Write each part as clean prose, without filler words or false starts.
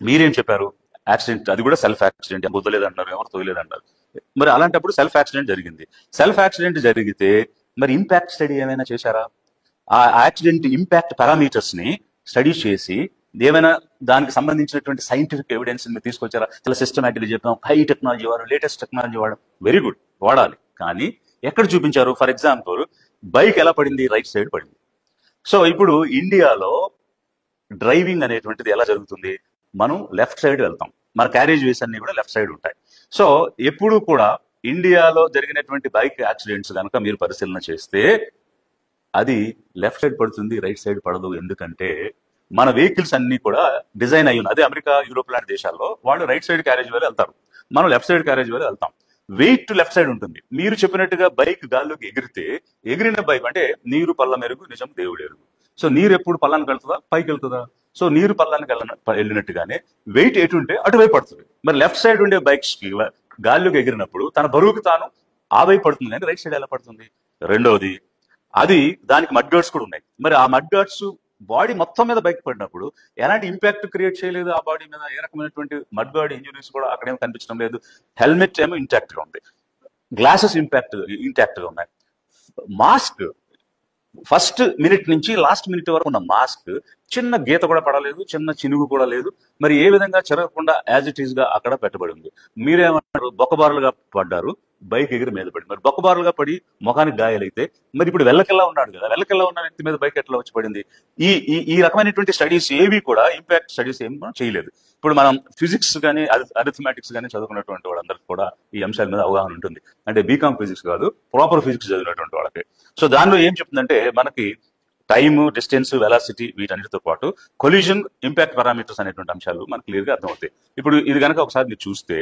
మీరేం చెప్పారు? యాక్సిడెంట్, అది కూడా సెల్ఫ్ యాక్సిడెంట్, గుద్దలేదు అంటారు, ఎవరు తోయలేదు అంటారు. మరి అలాంటప్పుడు సెల్ఫ్ యాక్సిడెంట్ జరిగింది. సెల్ఫ్ యాక్సిడెంట్ జరిగితే మరి ఇంపాక్ట్ స్టడీ ఏమైనా చేశారా? ఆ యాక్సిడెంట్ ఇంపాక్ట్ పారామీటర్స్ ని స్టడీ చేసి ఏమైనా దానికి సంబంధించినటువంటి సైంటిఫిక్ ఎవిడెన్స్ మీరు తీసుకొచ్చారా? చాలా సిస్టమేటిక్గా చెప్పాం, హై టెక్నాలజీ వాడు, లేటెస్ట్ టెక్నాలజీ వాడు, వెరీ గుడ్, వాడాలి. కానీ ఎక్కడ చూపించారు? ఫర్ ఎగ్జాంపుల్, బైక్ ఎలా పడింది? రైట్ సైడ్ పడింది. సో ఇప్పుడు ఇండియాలో డ్రైవింగ్ అనేటువంటిది ఎలా జరుగుతుంది? మనం లెఫ్ట్ సైడ్ వెళ్తాం, మన క్యారేజ్ వేస్ అన్ని కూడా లెఫ్ట్ సైడ్ ఉంటాయి. సో ఎప్పుడు కూడా ఇండియాలో జరిగినటువంటి బైక్ యాక్సిడెంట్స్ కనుక మీరు పరిశీలన చేస్తే అది లెఫ్ట్ సైడ్ పడుతుంది, రైట్ సైడ్ పడదు. ఎందుకంటే మన వెహికల్స్ అన్ని కూడా డిజైన్ అయ్యి ఉన్నాయి. అదే అమెరికా, యూరోప్ లాంటి దేశాల్లో వాళ్ళు రైట్ సైడ్ క్యారేజ్ వేలు వెళ్తారు, మనం లెఫ్ట్ సైడ్ క్యారేజ్ వేలు వెళ్తాం. వెయిట్ లెఫ్ట్ సైడ్ ఉంటుంది. మీరు చెప్పినట్టుగా బైక్ గాల్లోకి ఎగిరితే, ఎగిరిన బైక్ అంటే నీరు పల్ల మెరుగు నిజం దేవుడు ఎరుగు. సో నీరు ఎప్పుడు పల్లానికి వెళ్తుందా? పైకి వెళ్తుందా? సో నీరు పల్లానికి వెళ్ళినట్టుగానే వెయిట్ ఎటు ఉంటే అటువైపు పడుతుంది. మరి లెఫ్ట్ సైడ్ ఉండే బైక్స్ కి గాల్లోకి ఎగిరినప్పుడు తన బరువుకి తాను ఆ వైపు పడుతుంది, కానీ రైట్ సైడ్ ఎలా పడుతుంది? రెండవది, అది దానికి మడ్ గార్డ్స్ కూడా ఉన్నాయి. మరి ఆ మడ్ గార్డ్స్ బాడీ మొత్తం మీద బైక్ పడినప్పుడు ఎలాంటి ఇంపాక్ట్ క్రియేట్ చేయలేదు ఆ బాడీ మీద. ఏ రకమైనటువంటి మడ్ గార్డ్ ఇంజురీస్ కూడా అక్కడేమో కనిపించడం లేదు. హెల్మెట్ ఏమో ఇంటాక్ట్ గా ఉంది, గ్లాసెస్ ఇంటాక్ట్ గా ఉన్నాయి. మాస్క్ ఫస్ట్ మినిట్ నుంచి లాస్ట్ మినిట్ వరకు ఉన్న మాస్క్ చిన్న గీత కూడా పడలేదు, చిన్న చినుగు కూడా లేదు. మరి ఏ విధంగా చెరగకుండా యాజ్ ఇట్ ఈస్ గా అక్కడ పెట్టబడి ఉంది. మీరేమన్నారు? బొక్కబారులుగా పడ్డారు, బైక్ ఎగిరి మీద పడింది. మరి బొక్కబారులుగా పడి ముఖానికి గాయాలైతే మరి ఇప్పుడు వెల్లకెల్లా ఉన్నాడు కదా, వెల్లకెల్లా ఉన్న వ్యక్తి మీద బైక్ ఎట్లా వచ్చి పడింది? ఈ ఈ ఈ రకమైనటువంటి స్టడీస్ ఏవి కూడా, ఇంపాక్ట్ స్టడీస్ ఏమి మనం చేయలేదు. ఇప్పుడు మనం ఫిజిక్స్ కానీ అరిథమెటిక్స్ కానీ చదువుకున్నటువంటి వాళ్ళందరికీ కూడా ఈ అంశాల మీద అవగాహన ఉంటుంది. అంటే బీకామ్ ఫిజిక్స్ కాదు, ప్రాపర్ ఫిజిక్స్ చదివినటువంటి వాళ్ళకి. సో దానిలో ఏం చెప్తుందంటే, మనకి టైమ్, డిస్టెన్స్, వెలాసిటీ, వీటన్నిటితో పాటు కొలిజన్, ఇంపాక్ట్ పారామీటర్స్ అనేటువంటి అంశాలు మనకు క్లియర్ గా అర్థమవుతాయి. ఇప్పుడు ఇది కనుక ఒకసారి మీరు చూస్తే,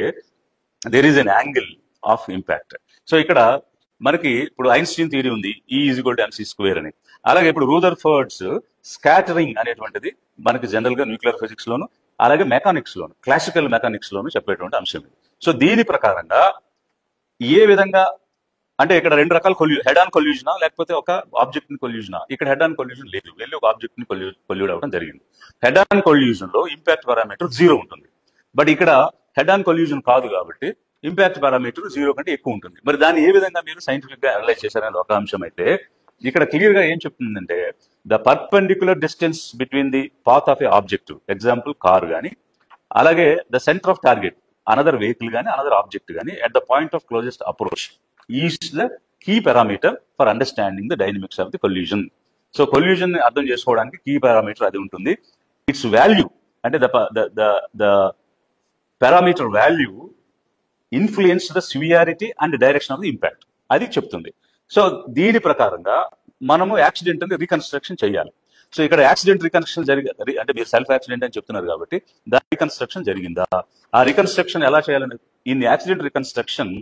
there is an angle of impact. So ఇక్కడ మనకి ఇప్పుడు ఐన్స్టీన్ థియరీ ఉంది, E=mc² అని. అలాగే ఇప్పుడు రూదర్ఫర్డ్స్ స్కాటరింగ్ అనేటువంటిది మనకి జనరల్ గా న్యూక్లియర్ ఫిజిక్స్ లోను, అలాగే మెకానిక్స్ లోను, క్లాసికల్ మెకానిక్స్ లోను చెప్పేటువంటి అంశం ఇది. సో దీని ప్రకారంగా ఏ విధంగా అంటే ఇక్కడ రెండు రకాల హెడ్ ఆన్ కొల్యూజనా లేకపోతే ఒక ఆబ్జెక్ట్ ని కొల్యూజనా? ఇక్కడ హెడ్ ఆన్ కొల్యూజన్ లేదు, వెళ్ళి ఒక ఆబ్జెక్ట్ ని కొల్యూడ్ అవ్వడం జరిగింది. హెడ్ ఆన్ కొల్యూజన్ లో ఇంపాక్ట్ పారామీటర్ 0 ఉంటుంది. బట్ ఇక్కడ హెడ్ ఆన్ కొల్యూజన్ కాదు కాబట్టి ఇంపాక్ట్ పారామీటర్ 0 కంటే ఎక్కువ ఉంటుంది. మరి దాన్ని ఏ విధంగా మీరు సైంటిఫిక్ గా అనలైజ్ చేశారనేది ఒక అంశం అయితే, ఇక్కడ క్లియర్ గా ఏం చెప్తుందంటే, the perpendicular distance between the path of a object, example car కానీ, అలాగే the center of target another vehicle కానీ, అనదర్ ఆబ్జెక్ట్ కానీ, at the point of closest approach is the key parameter for understanding the dynamics of the collision. So collision ని అర్థం చేసుకోవడానికి key parameter అది ఉంటుంది. Its value అంటే the parameter value influence the severity and direction of the impact, అది చెప్తుంది. So దీని ప్రకారంగా మనము యాక్సిడెంట్ ని రీకన్స్ట్రక్షన్ చేయాలి. సో ఇక్కడ యాక్సిడెంట్ రీకన్స్ట్రక్షన్ అంటే మీరు సెల్ఫ్ యాక్సిడెంట్ అని చెప్తున్నారు కాబట్టి దాని రీకన్స్ట్రక్షన్ జరిగిందా? ఆ రీకన్స్ట్రక్షన్ ఎలా చేయాలని, in accident reconstruction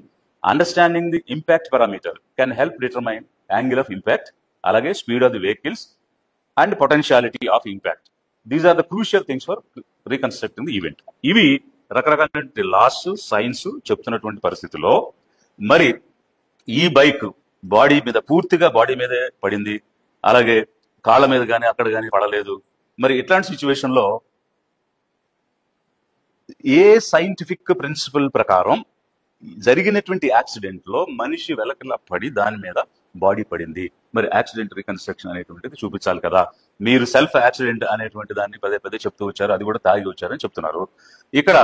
understanding the impact parameter can help determine angle of impact, అలాగే speed of the vehicles and potentiality of impact. These are the crucial things for reconstructing the event. ఇవి రకరకాలైన loss, science చెప్తున్నటువంటి పరిస్థితిలో మరి ఈ bike body మీద, పూర్తిగా body మీదే పడింది, అలాగే కాళ్ళ మీద కానీ అక్కడ కానీ పడలేదు. మరి ఇట్లాంటి సిచ్యువేషన్ లో ఏ సైంటిఫిక్ ప్రిన్సిపల్ ప్రకారం జరిగినటువంటి యాక్సిడెంట్ లో మనిషి వెలకలా పడి దాని మీద బాడీ పడింది? మరి యాక్సిడెంట్ రీకన్స్ట్రక్షన్ అనేటువంటిది చూపించాలి కదా. మీరు సెల్ఫ్ యాక్సిడెంట్ అనేటువంటి దాన్ని పదే పదే చెప్తూ వచ్చారు, అది కూడా తాగి వచ్చారని చెప్తున్నారు. ఇక్కడ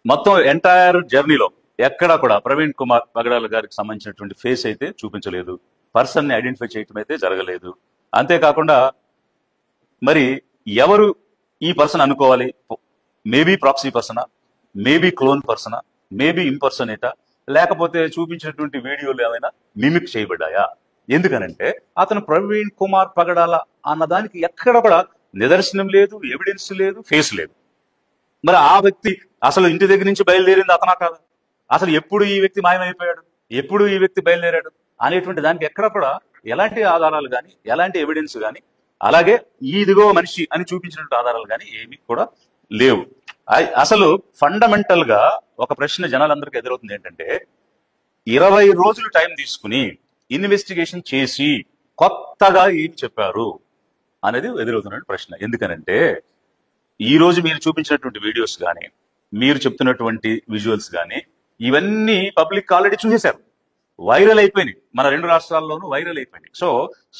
మొత్తం ఎంటైర్ జర్నీలో ఎక్కడా కూడా ప్రవీణ్ కుమార్ పగడాల గారికి సంబంధించినటువంటి ఫేస్ అయితే చూపించలేదు, పర్సన్ ని ఐడెంటిఫై చేయటం అయితే జరగలేదు. అంతేకాకుండా మరి ఎవరు ఈ పర్సన్ అనుకోవాలి? మేబీ ప్రాక్సీ పర్సనా, మేబీ క్లోన్ పర్సనా, మేబీ ఇంపర్సనేటా, లేకపోతే చూపించినటువంటి వీడియోలు ఏమైనా మిమిక్ చేయబడ్డాయా? ఎందుకనంటే అతను ప్రవీణ్ కుమార్ పగడాల అన్నదానికి ఎక్కడ కూడా నిదర్శనం లేదు, ఎవిడెన్స్ లేదు, ఫేస్ లేదు. మరి ఆ వ్యక్తి అసలు ఇంటి దగ్గర నుంచి బయలుదేరింది అతనా కాదా? అసలు ఎప్పుడు ఈ వ్యక్తి మాయమైపోయాడు, ఎప్పుడు ఈ వ్యక్తి బయలుదేరాడు అనేటువంటి దానికి ఎక్కడ కూడా ఎలాంటి ఆధారాలు కానీ, ఎలాంటి ఎవిడెన్స్ కానీ, అలాగే ఇదిగో మనిషి అని చూపించినటువంటి ఆధారాలు కానీ ఏమీ కూడా లేవు. అసలు ఫండమెంటల్ గా ఒక ప్రశ్న జనాలందరికీ ఎదురవుతుంది ఏంటంటే, 20 రోజులు టైం తీసుకుని ఇన్వెస్టిగేషన్ చేసి కొత్తగా ఏం చెప్పారు అనేది ఎదురవుతున్న ప్రశ్న. ఎందుకనంటే ఈ రోజు మీరు చూపించినటువంటి వీడియోస్ కానీ, మీరు చెప్తున్నటువంటి విజువల్స్ కానీ, ఇవన్నీ పబ్లిక్ ఆల్రెడీ చూసేశారు, వైరల్ అయిపోయినాయి. మన 2 రాష్ట్రాల్లోనూ వైరల్ అయిపోయినాయి. సో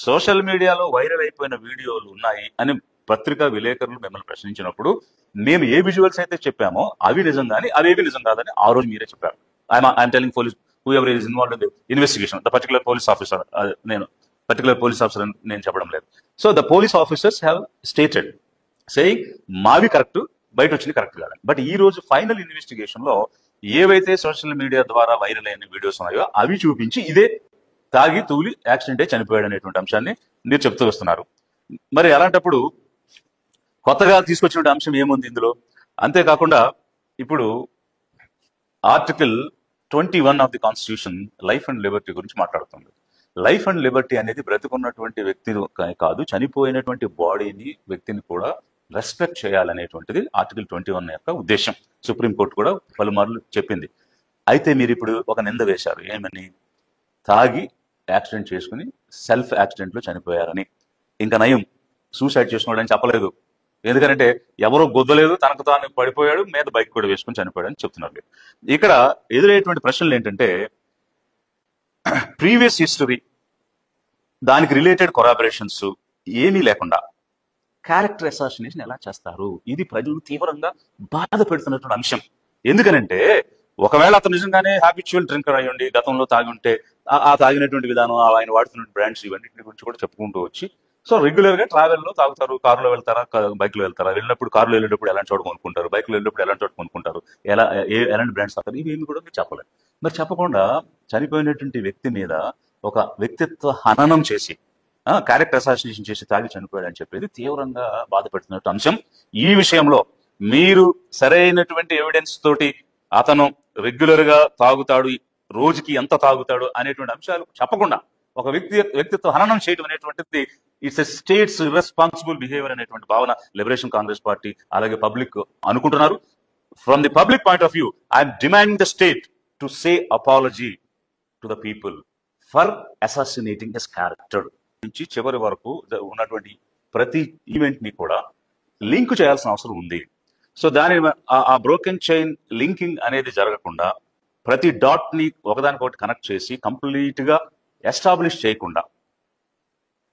సోషల్ మీడియాలో వైరల్ అయిపోయిన వీడియోలు ఉన్నాయి అని పత్రికా విలేకరులు మిమ్మల్ని ప్రశ్నించినప్పుడు మేము ఏ విజువల్స్ అయితే చెప్పామో అవి నిజం కానీ అవేవి నిజం కాదని ఆ రోజు మీరే చెప్పారు. I'm telling police who ever is involved in the investigation, the particular police officer, నేను చెప్పడం లేదు. So the police officers have stated saying మావి కరెక్ట్, బయట వచ్చింది కరెక్ట్ కాదని. బట్ ఈ రోజు ఫైనల్ ఇన్వెస్టిగేషన్ లో ఏవైతే సోషల్ మీడియా ద్వారా వైరల్ అయిన వీడియోస్ ఉన్నాయో అవి చూపించి ఇదే తాగి తూలి యాక్సిడెంటే చనిపోయాడు అనేటువంటి అంశాన్ని మీరు చెప్తూ వస్తున్నారు. మరి అలాంటప్పుడు కొత్తగా తీసుకొచ్చిన అంశం ఏముంది ఇందులో? అంతేకాకుండా ఇప్పుడు article 21 of the constitution life and Liberty గురించి మాట్లాడుతుంది. లైఫ్ అండ్ లిబర్టీ అనేది బ్రతికున్నటువంటి వ్యక్తి కాదు, చనిపోయినటువంటి బాడీని, వ్యక్తిని కూడా రెస్పెక్ట్ చేయాలనేటువంటిది ఆర్టికల్ 21 యొక్క ఉద్దేశం. సుప్రీంకోర్టు కూడా పలుమార్లు చెప్పింది. అయితే మీరు ఇప్పుడు ఒక నింద వేశారు, ఏమని? తాగి యాక్సిడెంట్ చేసుకుని సెల్ఫ్ యాక్సిడెంట్ లో చనిపోయారని. ఇంకా నయం, సూసైడ్ చేసుకున్నాడని చెప్పలేదు. ఎందుకంటే ఎవరో గొద్దలేదు, తనకు తాను పడిపోయాడు, మీద బైక్ కూడా వేసుకుని చనిపోయాడు అని చెప్తున్నారు. ఇక్కడ ఎదురయ్యేటువంటి ప్రశ్నలు ఏంటంటే, ప్రీవియస్ హిస్టరీ, దానికి రిలేటెడ్ కొరాబరేషన్స్ ఏమీ లేకుండా క్యారెక్టర్ అసాసినేషన్ ఎలా చేస్తారు? ఇది ప్రజలు తీవ్రంగా బాధ పెడుతున్నటువంటి అంశం. ఎందుకనంటే ఒకవేళ అతను నిజంగానే హ్యాబిచువల్ డ్రింకర్ అయి ఉండి గతంలో తాగి ఉంటే ఆ తాగినటువంటి విధానం, ఆయన వాడుతున్న బ్రాండ్స్, ఇవన్నింటి గురించి కూడా చెప్పుకుంటూ వచ్చి, సో రెగ్యులర్ గా ట్రావెల్లో తాగుతారు, కారులో వెళ్తారా, బైక్ లో వెళ్తారా, వెళ్ళినప్పుడు కారులో వెళ్ళేటప్పుడు ఎలాంటి చోట కొనుక్కుంటారు, బైక్ లో వెళ్ళినప్పుడు ఎలాంటి చోట కొనుక్కుంటారు, ఎలాంటి బ్రాండ్స్ తాగుతారు, ఇవేమి కూడా మీరు చెప్పలేదు. మరి చెప్పకుండా చనిపోయినటువంటి వ్యక్తి మీద ఒక వ్యక్తిత్వ హననం చేసి, క్యారెక్టర్ అసాసినేషన్ చేసి తాగి చనిపోయాడు అని చెప్పేది తీవ్రంగా బాధపెడుతున్నట్టు అంశం. ఈ విషయంలో మీరు సరైనటువంటి ఎవిడెన్స్ తోటి అతను రెగ్యులర్ గా తాగుతాడు, రోజుకి ఎంత తాగుతాడు అనేటువంటి అంశాలు చెప్పకుండా ఒక వ్యక్తిత్వ హననం చేయడం అనేటువంటిది it's a state's irresponsible behaviour అనేటువంటి భావన లిబరేషన్ కాంగ్రెస్ పార్టీ అలాగే పబ్లిక్ అనుకుంటున్నారు. From the public point of view, I'm demanding the state to say apology to the people for assassinating his character. నుంచి చివరి వరకు ఉన్నటువంటి ప్రతి ఈవెంట్ ని కూడా లింక్ చేయాల్సిన అవసరం ఉంది. సో దాని ఆ బ్రోకెన్ చైన్ లింకింగ్ అనేది జరగకుండా ప్రతి డాట్ ని ఒకదానికొకటి కనెక్ట్ చేసి కంప్లీట్ గా ఎస్టాబ్లిష్ చేయకుండా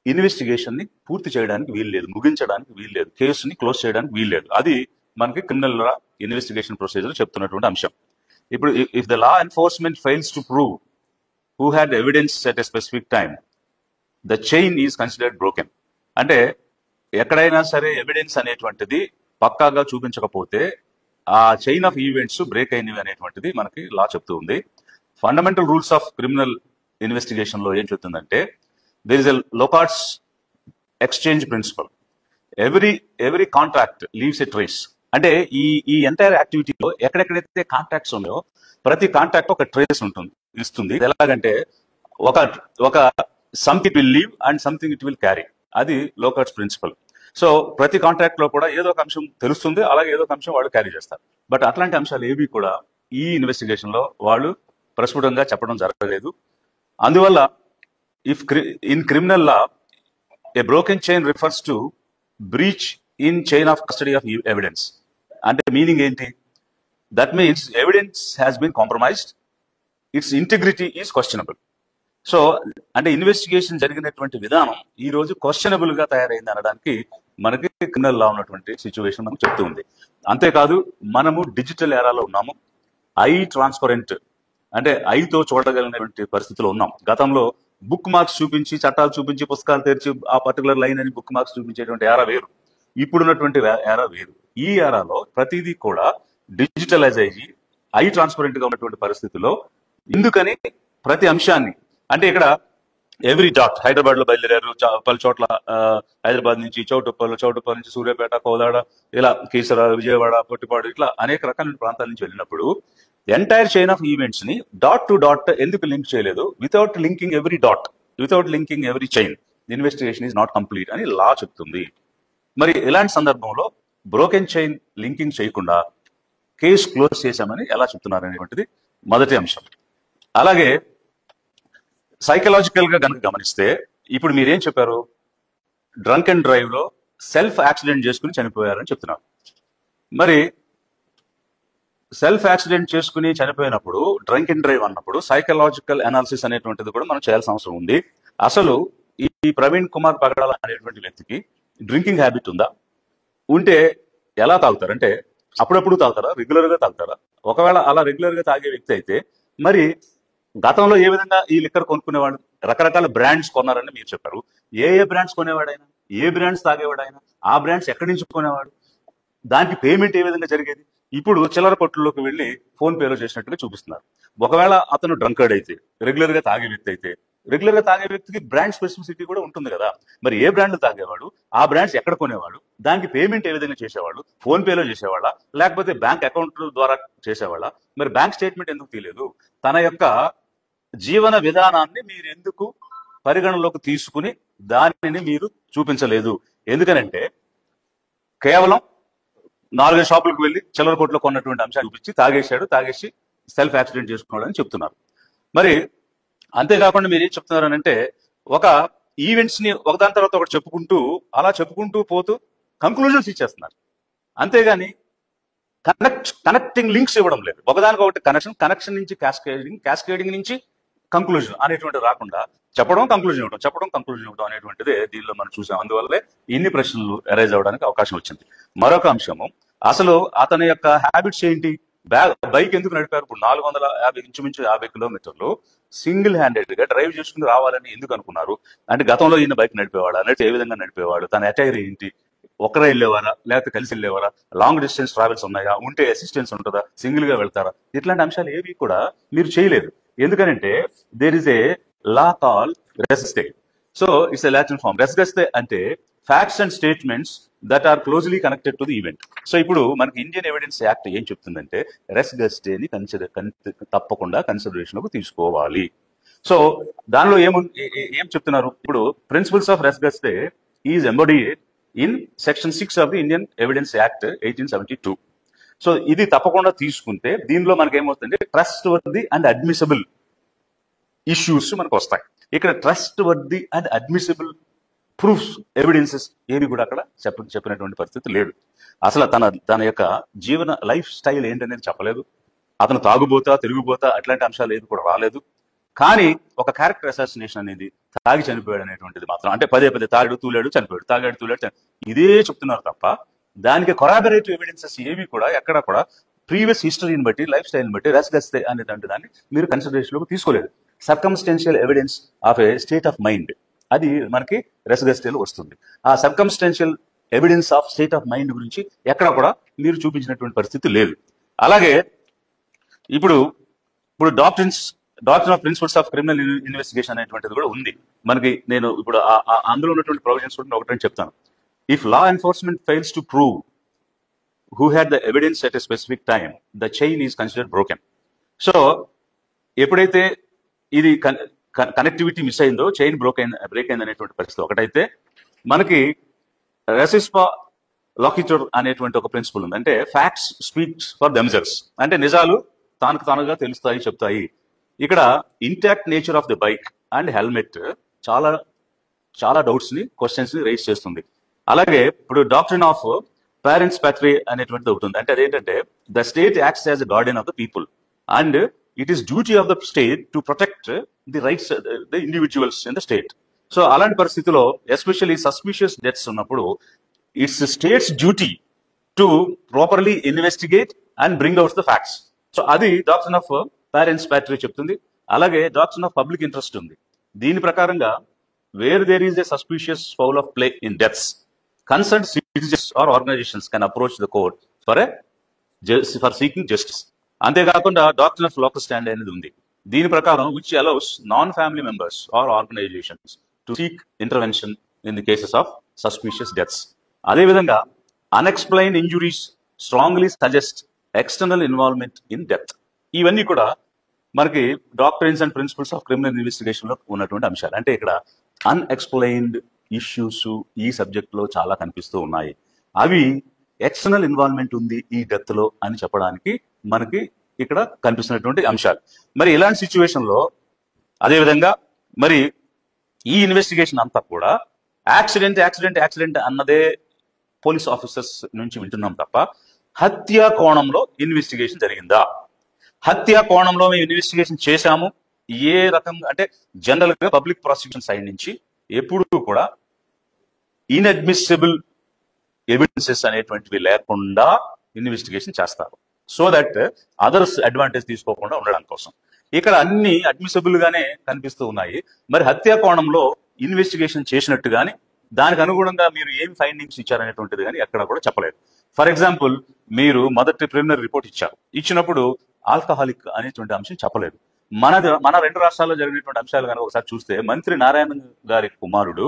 ఇన్వెస్టిగేషన్ ని పూర్తి చేయడానికి వీల్లేదు, ముగించడానికి వీల్లేదు, కేసుని క్లోజ్ చేయడానికి వీల్లేదు. అది మనకి క్రిమినల్ ఇన్వెస్టిగేషన్ ప్రొసీజర్ చెప్తున్నటువంటి అంశం. ఇప్పుడు if the law enforcement fails to prove who had evidence at a specific time, the chain is considered broken. అంటే ఎక్కడైనా సరే ఎవిడెన్స్ అనేటువంటిది పక్కాగా చూపించకపోతే ఆ చైన్ ఆఫ్ ఈవెంట్స్ బ్రేక్ అయినవి అనేటువంటిది మనకి లా చెప్తూ ఉంది. Fundamental rules of criminal investigation లో ఏం చెప్తుందంటే, there is a Locard's exchange principle. Every contract leaves a trace. అంటే ఈ ఎంటైర్ యాక్టివిటీలో ఎక్కడెక్కడైతే కాంట్రాక్ట్స్ ఉన్నాయో ప్రతి కాంట్రాక్ట్ ఒక ట్రేస్ ఇస్తుంది. ఎలాగంటే ఒక something will leave and something it will carry. అది లోకార్డ్స్ ప్రిన్సిపల్. సో ప్రతి కాంట్రాక్ట్ లో కూడా ఏదో ఒక అంశం తెలుస్తుంది, అలాగే ఏదో ఒక అంశం వాళ్ళు క్యారీ చేస్తారు. బట్ అట్లాంటి అంశాలు ఏవి కూడా ఈ ఇన్వెస్టిగేషన్ లో వాళ్ళు ప్రస్ఫుటంగా చెప్పడం జరగలేదు. అందువల్ల in criminal law a broken chain refers to breach in chain of custody of evidence. అంటే మీనింగ్ ఏంటి? That means evidence has been compromised, its integrity is questionable. So అంటే ఇన్వెస్టిగేషన్ జరిగినటువంటి విధానం ఈ రోజు క్వశ్చనబుల్ గా తయారైంది అనడానికి మనకి క్రిమినల్ లా ఉన్నటువంటి సిచ్యువేషన్ మనకు చెప్తూ ఉంది. అంతేకాదు, మనము డిజిటల్ ఎరాలో ఉన్నాము. ట్రాన్స్పరెంట్ అంటే ఐతో చూడగలిగినటువంటి పరిస్థితిలో ఉన్నాం. గతంలో బుక్ మార్క్స్ చూపించి, చట్టాలు చూపించి, పుస్తకాలు తెరిచి ఆ పర్టికులర్ లైన్ అని బుక్ మార్క్స్ చూపించేటువంటి ఎరా వేరు, ఇప్పుడున్నటువంటి ఎరా వేరు. ఈ ఎరాలో ప్రతిదీ కూడా డిజిటలైజ్ అయ్యి ట్రాన్స్పరెంట్ గా ఉన్నటువంటి పరిస్థితిలో ఎందుకని ప్రతి అంశాన్ని, అంటే ఇక్కడ ఎవ్రీ డాట్, హైదరాబాద్ లో బయలుదేరారు, పలు చోట్ల హైదరాబాద్ నుంచి చౌటుప్పల్ నుంచి సూర్యాపేట, కోదాడ, ఇలా కీసర, విజయవాడ, పొట్టిపాడు, ఇట్లా అనేక రకాల ప్రాంతాల నుంచి వెళ్ళినప్పుడు ఎంటైర్ చైన్ ఆఫ్ ఈవెంట్స్ ని డాట్ టు డాట్ ఎందుకు లింక్ చేయలేదు? Without linking every dot, without linking every chain, investigation is not complete అని లా చెప్తుంది. మరి ఇలాంటి సందర్భంలో బ్రోకెన్ చైన్ లింకింగ్ చేయకుండా కేసు క్లోజ్ చేశామని ఎలా చెప్తున్నారు అనేటువంటిది మొదటి అంశం. అలాగే సైకలాజికల్ గా కనుక గమనిస్తే, ఇప్పుడు మీరేం చెప్పారు? డ్రంక్ అండ్ డ్రైవ్ లో సెల్ఫ్ యాక్సిడెంట్ చేసుకుని చనిపోయారని చెప్తున్నారు. మరి సెల్ఫ్ యాక్సిడెంట్ చేసుకుని చనిపోయినప్పుడు డ్రంక్ అండ్ డ్రైవ్ అన్నప్పుడు సైకలాజికల్ అనాలిసిస్ అనేటువంటిది కూడా మనం చేయాల్సిన అవసరం ఉంది. అసలు ఈ ప్రవీణ్ కుమార్ పగడాల అనేటువంటి వ్యక్తికి డ్రింకింగ్ హ్యాబిట్ ఉందా? ఉంటే ఎలా తాగుతారు? అంటే అప్పుడప్పుడు తాగుతారా, రెగ్యులర్ గా తాగుతారా? ఒకవేళ అలా రెగ్యులర్ గా తాగే వ్యక్తి అయితే మరి గతంలో ఏ విధంగా ఈ లిక్కర్ కొనుక్కునేవాడు? రకరకాల బ్రాండ్స్ కొన్నారని మీరు చెప్పారు. ఏ బ్రాండ్స్ కొనేవాడైనా, ఏ బ్రాండ్స్ తాగేవాడైనా, ఆ బ్రాండ్స్ ఎక్కడి నుంచి కొనేవాడు, దానికి పేమెంట్ ఏ విధంగా జరిగేది? ఇప్పుడు చిల్లర కొట్టుల్లోకి వెళ్ళి ఫోన్ పేలో చేసినట్టుగా చూపిస్తున్నారు. ఒకవేళ అతను డ్రంకర్డ్ అయితే, రెగ్యులర్ గా తాగే వ్యక్తి అయితే, రెగ్యులర్ గా తాగే వ్యక్తికి బ్రాండ్ స్పెసిఫిసిటీ కూడా ఉంటుంది కదా. మరి ఏ బ్రాండ్ తాగేవాడు, ఆ బ్రాండ్స్ ఎక్కడ కొనేవాడు, దానికి పేమెంట్ ఏ విధంగా చేసేవాడు? ఫోన్ పేలో చేసేవాళ్ళ, లేకపోతే బ్యాంక్ అకౌంట్ ద్వారా చేసేవాళ్ళ? మరి బ్యాంక్ స్టేట్మెంట్ ఎందుకు తీయలేదు? తన యొక్క జీవన విధానాన్ని మీరు ఎందుకు పరిగణలోకి తీసుకుని దానిని మీరు చూపించలేదు? ఎందుకనంటే కేవలం 4 షాపులకు వెళ్ళి చిల్లర కొట్లో కొన్నటువంటి అంశాలు చూపించి తాగేసి సెల్ఫ్ యాక్సిడెంట్ చేసుకున్నాడు అని చెప్తున్నారు. మరి అంతేకాకుండా మీరు ఏం చెప్తున్నారు అంటే ఒక ఈవెంట్స్ ని ఒకదాని తర్వాత ఒకటి చెప్పుకుంటూ పోతూ కంక్లూజన్స్ ఇచ్చేస్తున్నారు. అంతేగాని కనెక్టింగ్ లింక్స్ ఇవ్వడం లేదు. ఒకదానికొకటి కనెక్షన్ నుంచి క్యాస్కేడింగ్ నుంచి కంక్లూజన్ అనేటువంటి రాకుండా చెప్పడం కంక్లూజన్ ఇవ్వడం అనేటువంటిదే దీనిలో మనం చూసాం. అందువల్లే ఇన్ని ప్రశ్నలు అరైజ్ అవడానికి అవకాశం వచ్చింది. మరొక అంశము, అసలు అతని యొక్క హ్యాబిట్స్ ఏంటి? బైక్ ఎందుకు నడిపారు? ఇప్పుడు 450 ఇంచుమించు 50 కిలోమీటర్లు సింగిల్ హ్యాండెడ్ గా డ్రైవ్ చేసుకుని రావాలని ఎందుకు అనుకున్నారు? అంటే గతంలో ఈయన బైక్ నడిపేవాడు, అన్నట్టు ఏ విధంగా నడిపేవాడు, తన అటైర్ ఏంటి, ఒకరే వెళ్ళేవారా లేకపోతే కలిసి వెళ్ళేవారా, లాంగ్ డిస్టెన్స్ ట్రావెల్స్ ఉన్నాయా, ఉంటే అసిస్టెన్స్ ఉంటుందా, సింగిల్ గా వెళ్తారా? ఇట్లాంటి అంశాలు ఏవి కూడా మీరు చేయలేదు. ఎందుకనంటే there is a law call res gestae. So it's a Latin form. Res gestae అంటే facts and statements that are closely connected to the event. So ఇప్పుడు మనకి ఇండియన్ ఎవిడెన్స్ యాక్ట్ ఏం చెప్తుందంటే రెస్గెస్టేని తప్పకుండా కన్సిడరేషన్ కు తీసుకోవాలి. సో దానిలో ఏం చెప్తున్నారు? ఇప్పుడు principles of res gestae is embodied in section 6 of the Indian evidence act 1872. So ఇది తప్పకుండా తీసుకుంటే దీనిలో మనకి ఏమవుతుందంటే trustworthy and admissible issues మనకు వస్తాయి. ఇక్కడ trustworthy and admissible proofs, evidences ఏవి కూడా అక్కడ చెప్పినటువంటి పరిస్థితి లేదు. అసలు తన యొక్క జీవన లైఫ్ స్టైల్ ఏంటనేది చెప్పలేదు. అతను తిరుగుబోతా అట్లాంటి అంశాలు ఏవి కూడా రాలేదు. కానీ ఒక క్యారెక్టర్ అసాసినేషన్ అనేది తాగి చనిపోయాడు అనేటువంటిది మాత్రం, అంటే పదే తాగాడు చనిపోయాడు, ఇదే చెప్తున్నారు తప్ప దానికి కొరాబరేటివ్ ఎవిడెన్సెస్ ఏవి కూడా ఎక్కడ కూడా ప్రీవియస్ హిస్టరీని బట్టి, లైఫ్ స్టైల్ని బట్టి రెస్గెస్తే అనేటువంటి దాన్ని మీరు కన్సిడరేషన్లోకి తీసుకోలేదు. Circumstantial evidence of a state of mind, అది మనకి రెస్గెస్టేలో వస్తుంది. ఆ circumstantial evidence of state of mind గురించి ఎక్కడ కూడా మీరు చూపించినటువంటి పరిస్థితి లేదు. అలాగే ఇప్పుడు doctrine of principles of criminal investigation అనేటువంటిది కూడా ఉంది మనకి. నేను ఇప్పుడు అందులో ఉన్నటువంటి ప్రొవిజన్స్ కూడా ఒకటి చెప్తాను. If law enforcement fails to prove who had the evidence at a specific time, the chain is considered broken. So, ఎప్పుడైతే ఇది కనెక్టివిటీ మిస్ అయిందో, చైన్ బ్రేక్ అయింది అనేటువంటి పరిస్థితి ఒకటైతే, మనకి రెసిస్పా లాకిటర్ అనేటువంటి ఒక ప్రిన్సిపల్ ఉంది. అంటే ఫ్యాక్ట్స్ స్పీక్స్ ఫర్ దెమ్సెల్వ్స్, అంటే నిజాలు తానుగా తెలుస్తాయి, చెప్తాయి. ఇక్కడ intact nature of the bike and helmet చాలా డౌట్స్ ని, క్వశ్చన్స్ ని రైజ్ చేస్తుంది. అలాగే ఇప్పుడు డాక్ట్రిన్ ఆఫ్ పేరెంట్స్ ప్యాట్రీ అనేటువంటిది ఒకటి ఉంది. అంటే అదేంటంటే the state acts as the Guardian of the people and it is duty of the state to protect the rights the individuals in the state. So అలాంటి పరిస్థితిలో ఎస్పెషల్లీ సస్పిషియస్ డెత్స్ ఉన్నప్పుడు it's states duty to properly investigate and bring out the facts. So అది doctrine of parents ప్యాట్రీ చెప్తుంది. అలాగే doctrine of public interest ఉంది. దీని ప్రకారంగా where there is a suspicious foul of play in deaths, concerned citizens or organizations can approach the court for seeking justice. అంతేకాకుండా doctrine of locus stand అనేది ఉంది. దీని ప్రకారం which allows non-family members or organizations to seek intervention in the cases of suspicious deaths. అదేవిధంగా unexplained injuries strongly suggest external involvement in death. ఇవన్నీ కూడా మనకి doctrines and principles of criminal investigation లో ఉన్నటువంటి అంశాలు. అంటే ఇక్కడ అన్ఎక్స్ప్లెయిన్డ్ ఇష్యూస్ ఈ సబ్జెక్ట్ లో చాలా కనిపిస్తూ ఉన్నాయి. అవి ఎక్స్టర్నల్ ఇన్వాల్వ్మెంట్ ఉంది ఈ డెత్ లో అని చెప్పడానికి మనకి ఇక్కడ కనిపిస్తున్నటువంటి అంశాలు. మరి ఇలాంటి సిచ్యువేషన్ లో అదేవిధంగా మరి ఈ ఇన్వెస్టిగేషన్ అంతా కూడా యాక్సిడెంట్ అన్నదే పోలీస్ ఆఫీసర్స్ నుంచి వింటున్నాం తప్ప హత్యా కోణంలో ఇన్వెస్టిగేషన్ జరిగిందా? హత్యా కోణంలో మేము ఇన్వెస్టిగేషన్ చేశాము. ఏ రకంగా అంటే జనరల్ గా పబ్లిక్ ప్రాసిక్యూషన్ సైడ్ నుంచి ఎప్పుడూ కూడా ఇన్అడ్మిసిబుల్ ఎవిడెన్సెస్ అనేటువంటివి లేకుండా ఇన్వెస్టిగేషన్ చేస్తారు. సో దట్ అదర్స్ అడ్వాంటేజ్ తీసుకోకుండా ఉండడం కోసం. ఇక్కడ అన్ని అడ్మిసిబుల్ గానే కనిపిస్తూ ఉన్నాయి. మరి హత్యా కోణంలో ఇన్వెస్టిగేషన్ చేసినట్టు గానీ దానికి అనుగుణంగా మీరు ఏం ఫైండింగ్స్ ఇచ్చారనేటువంటిది కానీ ఎక్కడ కూడా చెప్పలేదు. ఫర్ ఎగ్జాంపుల్, మీరు మొదటి ప్రిలిమినరీ రిపోర్ట్ ఇచ్చారు. ఇచ్చినప్పుడు ఆల్కహాలిక్ అనేటువంటి అంశం చెప్పలేదు. మన రెండు రాష్ట్రాల్లో జరిగినటువంటి అంశాలు కనుక ఒకసారి చూస్తే, మంత్రి నారాయణ గారి కుమారుడు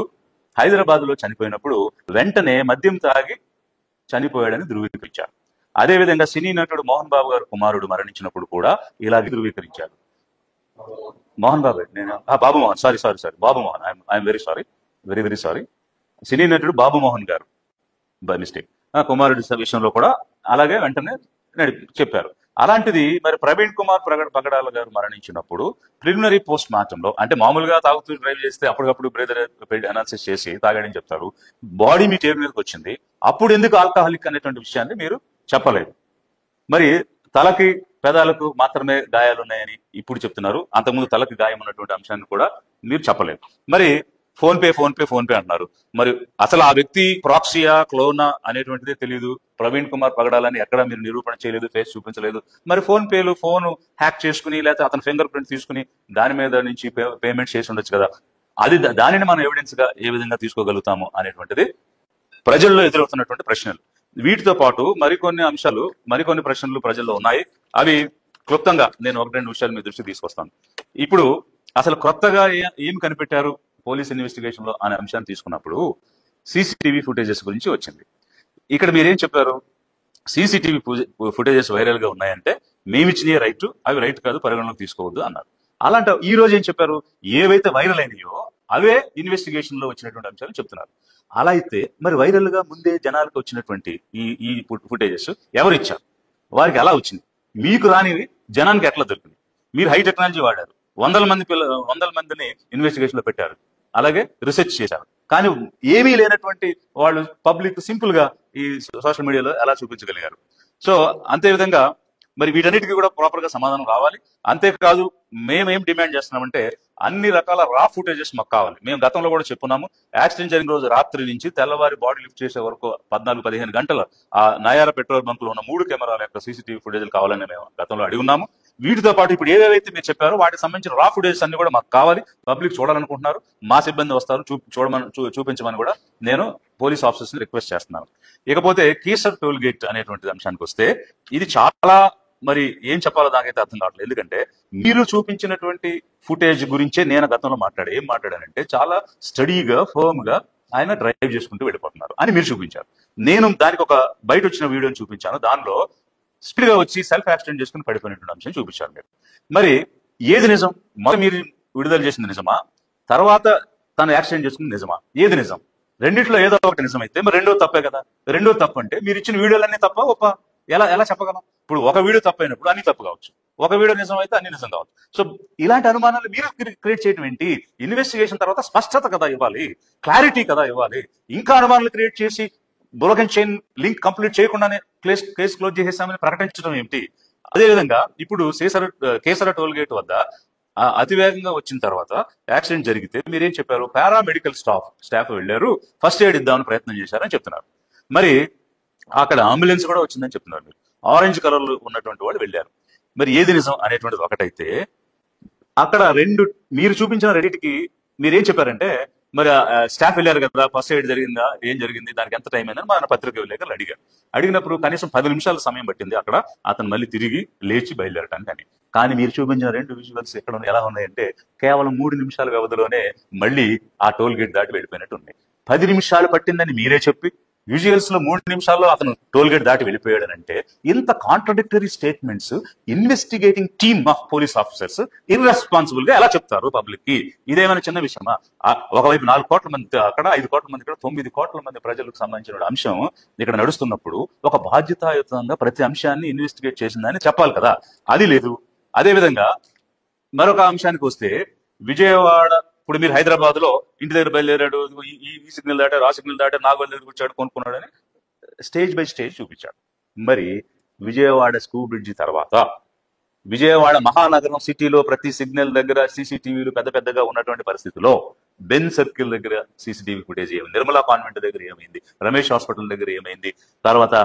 హైదరాబాద్ లో చనిపోయినప్పుడు వెంటనే మద్యం తాగి చనిపోయాడని ధృవీకరించారు. అదేవిధంగా సినీ నటుడు మోహన్ బాబు గారి కుమారుడు మరణించినప్పుడు కూడా ఇలాగే ధృవీకరించారు. మోహన్ బాబు, నేను Babu Mohan, sorry Babu Mohan, I'm very sorry, very sorry. సినీ నటుడు బాబు మోహన్ గారు బై మిస్టేక్ కుమారుడి విషయంలో కూడా అలాగే వెంటనే చెప్పారు. అలాంటిది మరి ప్రవీణ్ కుమార్ పగడాల గారు మరణించినప్పుడు ప్రిలిమినరీ పోస్ట్ మార్టంలో, అంటే మామూలుగా తాగుతూ డ్రైవ్ చేస్తే అప్పటికప్పుడు బ్రేదర్ అనాలిసిస్ చేసి తాగాడని చెప్తారు. బాడీ మీ టేబుల్ మీదకి వచ్చింది, అప్పుడు ఎందుకు ఆల్కహాలిక్ అనేటువంటి విషయాన్ని మీరు చెప్పలేదు. మరి తలకి పెదాలకు మాత్రమే గాయాలు ఉన్నాయని ఇప్పుడు చెప్తున్నారు. అంతకుముందు తలకి గాయం ఉన్నటువంటి అంశాన్ని కూడా మీరు చెప్పలేదు. మరి ఫోన్ పే అంటున్నారు. మరి అసలు ఆ వ్యక్తి ప్రాక్సియా క్లోనా అనేటువంటిదే తెలియదు. ప్రవీణ్ కుమార్ పగడాలని ఎక్కడ మీరు నిరూపణ చేయలేదు, ఫేస్ చూపించలేదు. మరి ఫోన్ హ్యాక్ చేసుకుని లేకపోతే అతని ఫింగర్ ప్రింట్ తీసుకుని దాని మీద నుంచి పేమెంట్ చేసి ఉండొచ్చు కదా. దానిని మనం ఎవిడెన్స్ గా ఏ విధంగా తీసుకోగలుగుతాము అనేటువంటిది ప్రజల్లో ఎదురవుతున్నటువంటి ప్రశ్నలు. వీటితో పాటు మరికొన్ని ప్రశ్నలు ప్రజల్లో ఉన్నాయి. అవి క్లుప్తంగా నేను 1-2 విషయాలు మీ దృష్టికి తీసుకొస్తాను. ఇప్పుడు అసలు కొత్తగా ఏం కనిపెట్టారు పోలీస్ ఇన్వెస్టిగేషన్ లో అనే అంశాన్ని తీసుకున్నప్పుడు సీసీటీవీ ఫుటేజెస్ గురించి వచ్చింది. ఇక్కడ మీరేం చెప్పారు? సీసీటీవీ ఫుటేజెస్ వైరల్ గా ఉన్నాయంటే మేమిచ్చిన రైట్, అవి రైట్ కాదు, పరిగణలోకి తీసుకోవద్దు అన్నారు. అలాంటి ఈ రోజు ఏం చెప్పారు? ఏవైతే వైరల్ అయినాయో అవే ఇన్వెస్టిగేషన్ లో వచ్చినటువంటి అంశాలు చెప్తున్నారు. అలా అయితే మరి వైరల్ గా ముందే జనాలకు వచ్చినటువంటి ఈ ఫుటేజెస్ ఎవరిచ్చారు? వారికి ఎలా వచ్చింది? మీకు రానివి జనానికి ఎట్లా దొరికింది? మీరు హై టెక్నాలజీ వాడారు, వందల మందిని ఇన్వెస్టిగేషన్ లో పెట్టారు, అలాగే రీసెర్చ్ చేశారు. కానీ ఏమీ లేనటువంటి వాళ్ళు పబ్లిక్ సింపుల్ గా ఈ సోషల్ మీడియాలో ఎలా చూపించగలిగారు? సో అంతే విధంగా మరి వీటన్నిటికీ కూడా ప్రాపర్ గా సమాధానం రావాలి. అంతేకాదు, మేమేం డిమాండ్ చేస్తున్నామంటే అన్ని రకాల రా ఫుటేజెస్ మాకు కావాలి. మేము గతంలో కూడా చెప్పున్నాము, యాక్సిడెంట్ జరిగిన రోజు రాత్రి నుంచి తెల్లవారి బాడీ లిఫ్ట్ చేసే వరకు 14-15 గంటల ఆ నయారా పెట్రోల్ బంక్ లో ఉన్న 3 కెమెరాల యొక్క సీసీటీవీ ఫుటేజ్లు కావాలని మేము గతంలో అడిగి ఉన్నాము. వీటితో పాటు ఇప్పుడు ఏవేవైతే మీరు చెప్పారో వాటికి సంబంధించిన రా ఫుటేజెస్ అన్ని కూడా మాకు కావాలి. పబ్లిక్ చూడాలనుకుంటున్నారు, మా సిబ్బంది వస్తారు, చూపించమని కూడా నేను పోలీస్ ఆఫీసర్స్ ని రిక్వెస్ట్ చేస్తున్నాను. ఇకపోతే కీసర్ టోల్ గేట్ అనేటువంటి అంశానికి వస్తే, ఇది చాలా మరి ఏం చెప్పాలో నాకైతే అర్థం కావట్లేదు. ఎందుకంటే మీరు చూపించినటువంటి ఫుటేజ్ గురించే నేను గతంలో ఏం మాట్లాడానంటే చాలా స్టడీగా ఫర్మ్ గా ఆయన డ్రైవ్ చేసుకుంటూ వెళ్ళిపోతున్నారు అని మీరు చూపించారు. నేను దానికి ఒక బయట వచ్చిన వీడియోని చూపించాను. దానిలో స్పీడ్ గా వచ్చి సెల్ఫ్ యాక్సిడెంట్ చేసుకుని పడిపోయినటువంటి అంశం చూపించారు మీరు. మరి ఏది నిజం? మీరు విడుదల చేసింది నిజమా? తర్వాత తను యాక్సిడెంట్ చేసుకుని నిజమా? ఏది నిజం? రెండిట్లో ఏదో ఒకటి నిజమైతే మరి రెండో తప్పే కదా. రెండో తప్పు అంటే మీరు ఇచ్చిన వీడియోలన్నీ తప్ప ఒప్ప ఎలా చెప్పగలం? ఇప్పుడు ఒక వీడియో తప్పైనప్పుడు అన్ని తప్పు కావచ్చు, ఒక వీడియో నిజం అయితే అన్ని నిజం కావచ్చు. సో ఇలాంటి అనుమానాలు మీరు క్రియేట్ చేయడం ఏంటి? ఇన్వెస్టిగేషన్ తర్వాత స్పష్టత కదా ఇవ్వాలి, క్లారిటీ కదా ఇవ్వాలి. ఇంకా అనుమానాలు క్రియేట్ చేసి బ్రోకెన్ చైన్ లింక్ కంప్లీట్ చేయకుండానే కేసు క్లోజ్ చేసేసామని ప్రకటించడం ఏమిటి? అదేవిధంగా ఇప్పుడు కేసర టోల్ గేట్ వద్ద అతివేగంగా వచ్చిన తర్వాత యాక్సిడెంట్ జరిగితే మీరేం చెప్పారు? పారామెడికల్ స్టాఫ్ వెళ్ళారు, ఫస్ట్ ఎయిడ్ ఇద్దామని ప్రయత్నం చేశారని చెప్తున్నారు. మరి అక్కడ అంబులెన్స్ కూడా వచ్చిందని చెప్తున్నారు. మీరు ఆరెంజ్ కలర్ లో ఉన్నటువంటి వాళ్ళు వెళ్ళారు. మరి ఏది నిజం అనేటువంటిది ఒకటైతే, అక్కడ మీరు చూపించిన రెండింటికి మీరేం చెప్పారంటే, మరి స్టాఫ్ వెళ్ళారు కదా, ఫస్ట్ ఎయిడ్ జరిగిందా, ఏం జరిగింది, దానికి ఎంత టైం అయిందని మన పత్రిక విలేకరులు అడిగినప్పుడు కనీసం 10 నిమిషాల సమయం పట్టింది అక్కడ అతను మళ్ళీ తిరిగి లేచి బయలుదేరటానికి. కానీ మీరు చూపించిన 2 విజువల్స్ ఎలా ఉన్నాయంటే కేవలం 3 నిమిషాల వ్యవధిలోనే మళ్ళీ ఆ టోల్ గేట్ దాటి వెళ్ళిపోయినట్టు ఉన్నాయి. 10 నిమిషాలు పట్టిందని మీరే చెప్పి విజువల్స్ లో 3 నిమిషాల్లో అతను టోల్ గేట్ దాటి వెళ్ళిపోయాడనంటే ఇంత contradictory statements investigating team of police officers irresponsible గా ఎలా చెప్తారు పబ్లిక్ కి? ఇదేమైనా చిన్న విషయమా? ఒకవైపు 4 కోట్ల మంది అక్కడ, 5 కోట్ల మంది ఇక్కడ, 9 కోట్ల మంది ప్రజలకు సంబంధించిన అంశం ఇక్కడ నడుస్తున్నప్పుడు ఒక బాధ్యతాయుతంగా ప్రతి అంశాన్ని ఇన్వెస్టిగేట్ చేసిందని చెప్పాలి కదా. అది లేదు. అదే విధంగా మరొక అంశానికి వస్తే, విజయవాడ, ఇప్పుడు మీరు హైదరాబాద్ లో ఇంటి దగ్గర బయలుదేరాడు, ఈ సిగ్నల్ దాటారు, ఆ సిగ్నల్ దాటారు, నాగోల్ దగ్గర కూర్చాడు, కొనుక్కున్నాడు అని స్టేజ్ బై స్టేజ్ చూపించాడు. మరి విజయవాడ స్కూ బ్రిడ్జి తర్వాత విజయవాడ మహానగరం సిటీలో ప్రతి సిగ్నల్ దగ్గర సీసీటీవీలు పెద్ద పెద్దగా ఉన్నటువంటి పరిస్థితిలో బెన్ సర్కిల్ దగ్గర సీసీటీవీ ఫుటేజ్ ఏమైంది, నిర్మలా కాన్వెంట్ దగ్గర ఏమైంది, రమేష్ హాస్పిటల్ దగ్గర ఏమైంది, తర్వాత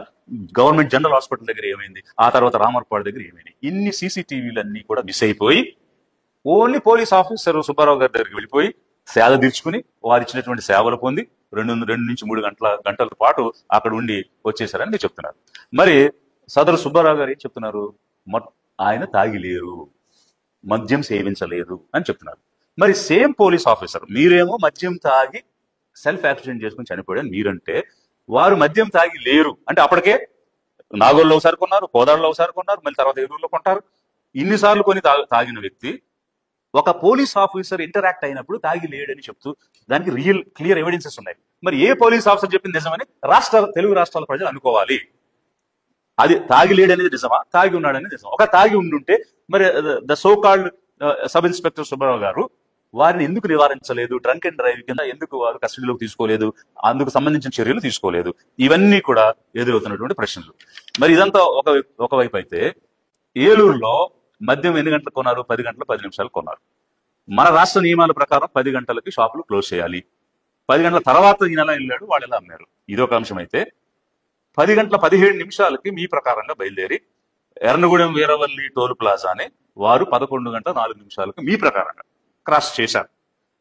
గవర్నమెంట్ జనరల్ హాస్పిటల్ దగ్గర ఏమైంది, ఆ తర్వాత రామర్పాడు దగ్గర ఏమైంది, ఇన్ని సీసీటీవీలన్నీ కూడా మిస్ అయిపోయి ఓన్లీ పోలీస్ ఆఫీసర్ సుబ్బారావు గారి దగ్గరికి వెళ్ళిపోయి సేవ తీర్చుకుని వారు ఇచ్చినటువంటి సేవలు పొంది 2 నుంచి 3 గంటల పాటు అక్కడ ఉండి వచ్చేసారని మీరు చెప్తున్నారు. మరి సదరు సుబ్బారావు గారు ఏం చెప్తున్నారు? ఆయన తాగి లేరు, మద్యం సేవించలేదు అని చెప్తున్నారు. మరి సేమ్ పోలీస్ ఆఫీసర్ మీరేమో మద్యం తాగి సెల్ఫ్ యాక్సిడెంట్ చేసుకుని చనిపోయాడు మీరంటే, వారు మద్యం తాగి లేరు అంటే అప్పటికే నాగోల్లో ఒకసారి కొన్నారు, కోదాడలో ఒకసారి కొన్నారు, మళ్ళీ తర్వాత ఎదురులో కొంటారు. ఇన్నిసార్లు కొని తాగిన వ్యక్తి ఒక పోలీస్ ఆఫీసర్ ఇంటరాక్ట్ అయినప్పుడు తాగి లేడని చెప్తూ దానికి క్లియర్ ఎవిడెన్సెస్ ఉన్నాయి. మరి ఏ పోలీస్ ఆఫీసర్ చెప్పింది నిజమని తెలుగు రాష్ట్రాల ప్రజలు అనుకోవాలి. అది తాగి లేడనేది నిజమా, తాగి ఉన్నాడనేది నిజమా? ఒక తాగి ఉండుంటే మరి the so called sub inspector Subbarao గారు వారిని ఎందుకు నివారించలేదు? డ్రంక్ అండ్ డ్రైవ్ కింద ఎందుకు వారు కస్టడీలోకి తీసుకోలేదు? అందుకు సంబంధించిన చర్యలు తీసుకోలేదు? ఇవన్నీ కూడా ఎదురవుతున్నటువంటి ప్రశ్నలు. మరి ఇదంతా ఒకవైపు అయితే, ఏలూరులో మద్యం ఎన్ని గంటలకు కొన్నారు? 10 గంటల 10 నిమిషాలు కొన్నారు. మన రాష్ట్ర నియమాల ప్రకారం 10 గంటలకి షాపులు క్లోజ్ చేయాలి. 10 గంటల తర్వాత ఈయన ఎలా వెళ్ళాడు, వాళ్ళు ఎలా అమ్మారు, ఇదొక అంశం అయితే, 10 గంటల 17 నిమిషాలకి మీ ప్రకారంగా బయలుదేరి ఎర్నగూడెం వీరవల్లి టోల్ ప్లాజాని వారు 11 గంటల 4 నిమిషాలకు మీ ప్రకారంగా క్రాస్ చేశారు.